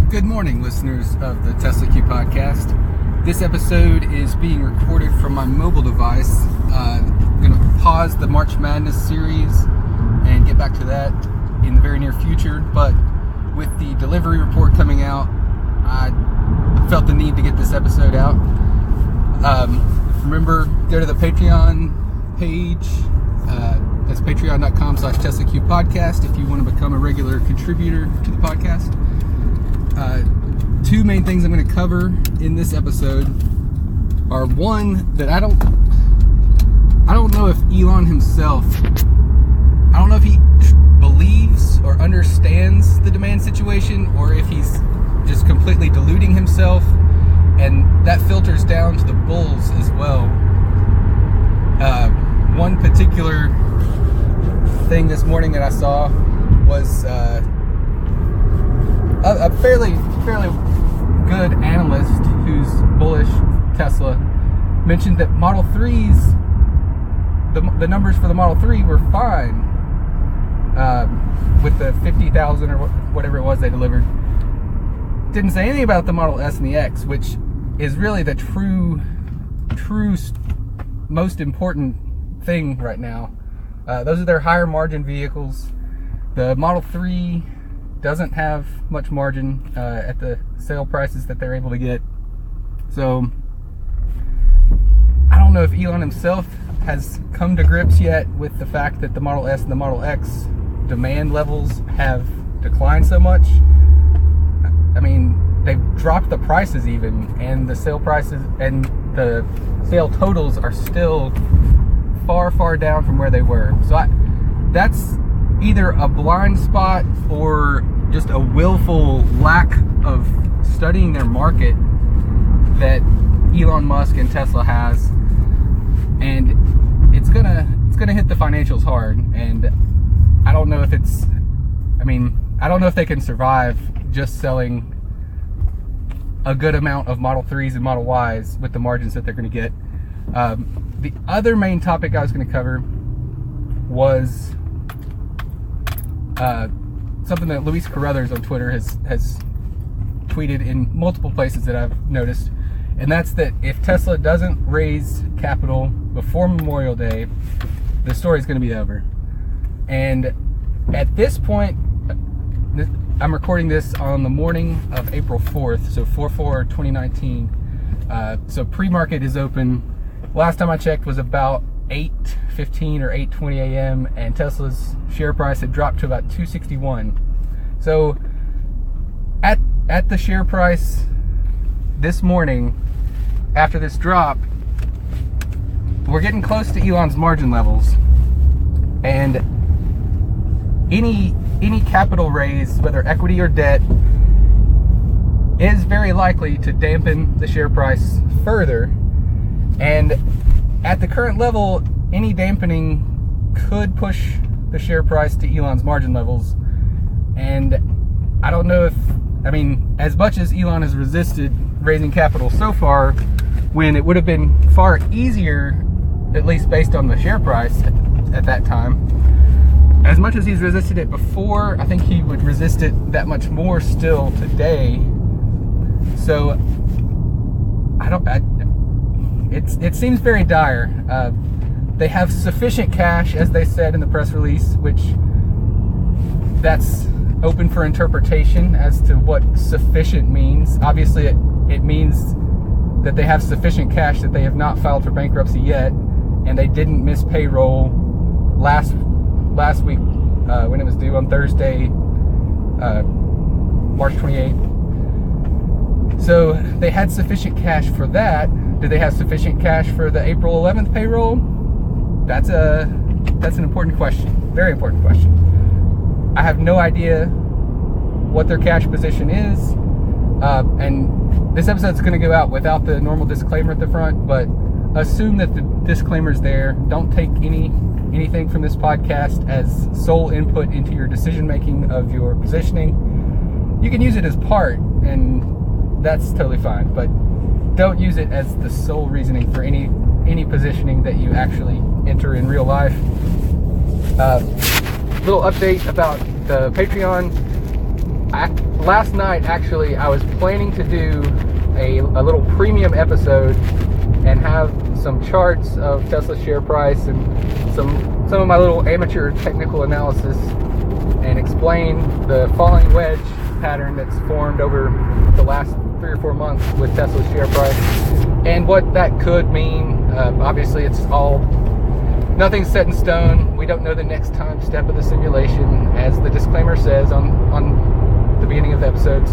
Good morning, listeners of the Tesla Q podcast. This episode is being recorded from my mobile device. I'm going to pause the March Madness series and get back to that in the very near future. But with the delivery report coming out, I felt the need to get this episode out. Remember, go to the Patreon page. That's patreon.com/TeslaQ podcast if you want to become a regular contributor to the podcast. Two main things I'm going to cover in this episode are one, that I don't know if Elon himself, I don't know if he believes or understands the demand situation, or if he's just completely deluding himself, and that filters down to the bulls as well. One particular thing this morning that I saw was a fairly good analyst who's bullish Tesla mentioned that Model 3s, the numbers for the Model 3 were fine with the 50,000 or whatever it was they delivered. Didn't say anything about the Model S and the X, which is really the true most important thing right now. Those are their higher margin vehicles. The Model 3 doesn't have much margin at the sale prices that they're able to get. So I don't know if Elon himself has come to grips yet with the fact that the Model S and the Model X demand levels have declined so much. I mean, they've dropped the prices even, and the sale prices and the sale totals are still far down from where they were. So that's either a blind spot or just a willful lack of studying their market that Elon Musk and Tesla has, and it's gonna hit the financials hard. And I don't know if they can survive just selling a good amount of Model 3s and Model Ys with the margins that they're going to get. The other main topic I was going to cover was something that Luis Carruthers on Twitter has tweeted in multiple places that I've noticed, and that's that if Tesla doesn't raise capital before Memorial Day, the story's going to be over. And at this point, I'm recording this on the morning of April 4th, so 4/4/2019. So pre-market is open. Last time I checked was about 8:15 or 8:20 a.m. and Tesla's share price had dropped to about 261. So at the share price this morning, after this drop, we're getting close to Elon's margin levels, and any capital raise, whether equity or debt, is very likely to dampen the share price further. And at the current level, any dampening could push the share price to Elon's margin levels. And I don't know as much as Elon has resisted raising capital so far, when it would have been far easier, at least based on the share price at that time, as much as he's resisted it before, I think he would resist it that much more still today. So it seems very dire. They have sufficient cash, as they said in the press release, which that's open for interpretation as to what sufficient means. Obviously, it means that they have sufficient cash that they have not filed for bankruptcy yet, and they didn't miss payroll last week when it was due on Thursday, March 28th. So they had sufficient cash for that. Do they have sufficient cash for the April 11th payroll? That's an important question, very important question. I have no idea what their cash position is, and this episode's going to go out without the normal disclaimer at the front, but assume that the disclaimer's there. Don't take anything from this podcast as sole input into your decision making of your positioning. You can use it as part, and that's totally fine, but don't use it as the sole reasoning for any positioning that you actually enter in real life. Little update about the Patreon. last night, actually, I was planning to do a little premium episode and have some charts of Tesla share price and some of my little amateur technical analysis and explain the falling wedge pattern that's formed over the last 3 or 4 months with Tesla's share price and what that could mean. Obviously, it's all, nothing's set in stone. We don't know the next time step of the simulation, as the disclaimer says on the beginning of the episodes.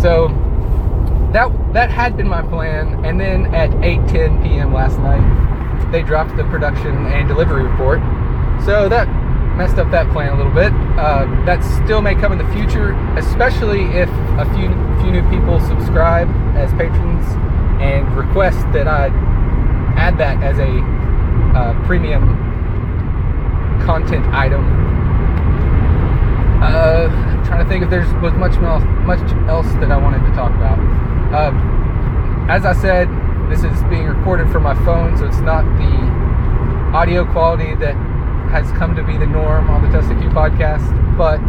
So that had been my plan, and then at 8:10 p.m. last night, they dropped the production and delivery report. So that messed up that plan a little bit. That still may come in the future, especially if a few new people subscribe as patrons and request that I add that as a premium content item. I'm trying to think if there's much else that I wanted to talk about. As I said, this is being recorded from my phone, so it's not the audio quality that has come to be the norm on the Tesla Q podcast, but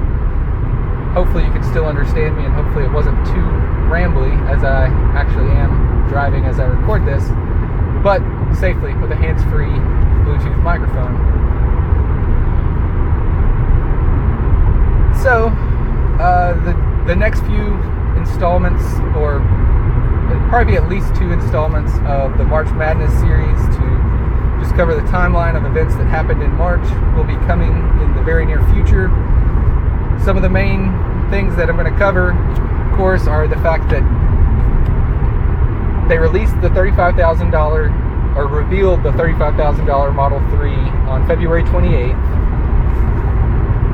hopefully you can still understand me, and hopefully it wasn't too rambly, as I actually am driving as I record this, but safely with a hands-free Bluetooth microphone. So, the next few installments, or it'll probably be at least 2 installments of the March Madness series to just cover the timeline of events that happened in March, will be coming in the very near future. Some of the main things that I'm going to cover, of course, are the fact that they released the $35,000, or revealed the $35,000 Model 3 on February 28th.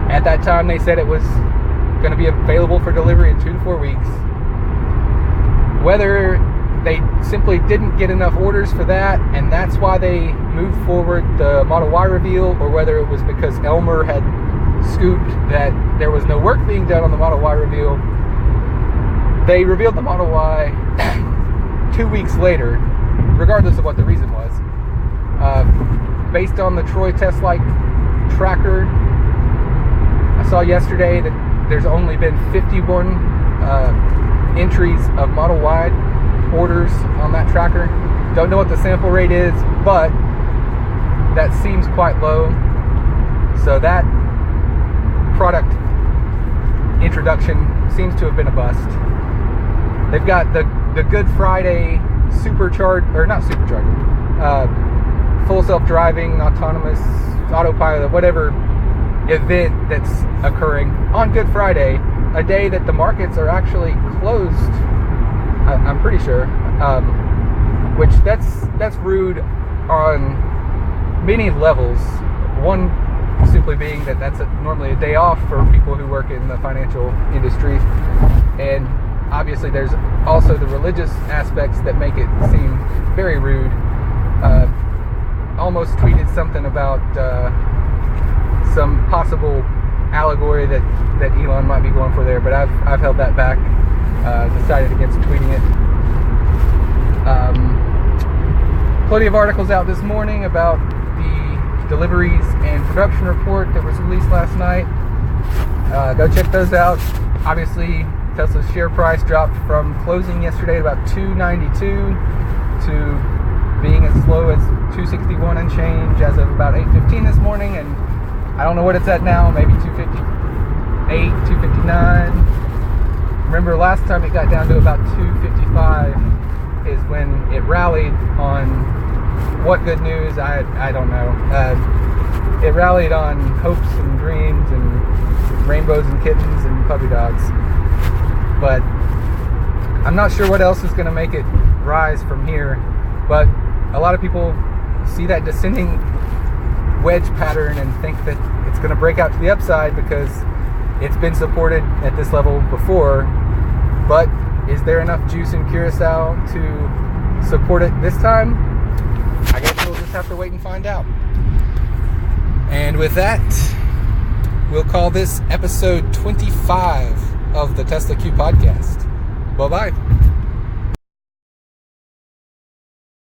At that time, they said it was going to be available for delivery in 2 to 4 weeks. Whether they simply didn't get enough orders for that, and that's why they moved forward the Model Y reveal, or whether it was because Elmer had scooped that there was no work being done on the Model Y reveal, they revealed the Model Y 2 weeks later, regardless of what the reason was. Based on the Troy Test Light tracker, I saw yesterday that there's only been 51 entries of Model Y orders on that tracker. Don't know what the sample rate is, but that seems quite low. So that product introduction seems to have been a bust. They've got the Good Friday full self-driving, autonomous, autopilot, whatever event that's occurring on Good Friday, a day that the markets are actually closed, I'm pretty sure, which that's rude on many levels. One simply being that that's normally a day off for people who work in the financial industry, and obviously there's also the religious aspects that make it seem very rude. Almost tweeted something about some possible allegory that Elon might be going for there, but I've held that back. Decided against tweeting it. Plenty of articles out this morning about the deliveries and production report that was released last night. Go check those out. Obviously, Tesla's share price dropped from closing yesterday at about $292 to being as low as $261 and change as of about 8:15 this morning, and I don't know what it's at now, maybe 258, 259. Remember last time it got down to about 255 is when it rallied on what good news, I don't know. It rallied on hopes and dreams and rainbows and kittens and puppy dogs. But I'm not sure what else is going to make it rise from here. But a lot of people see that descending wedge pattern and think that it's going to break out to the upside because it's been supported at this level before. But is there enough juice in Curacao to support it this time? I guess we'll just have to wait and find out. And with that, we'll call this episode 25 of the Tesla Q podcast. Bye-bye.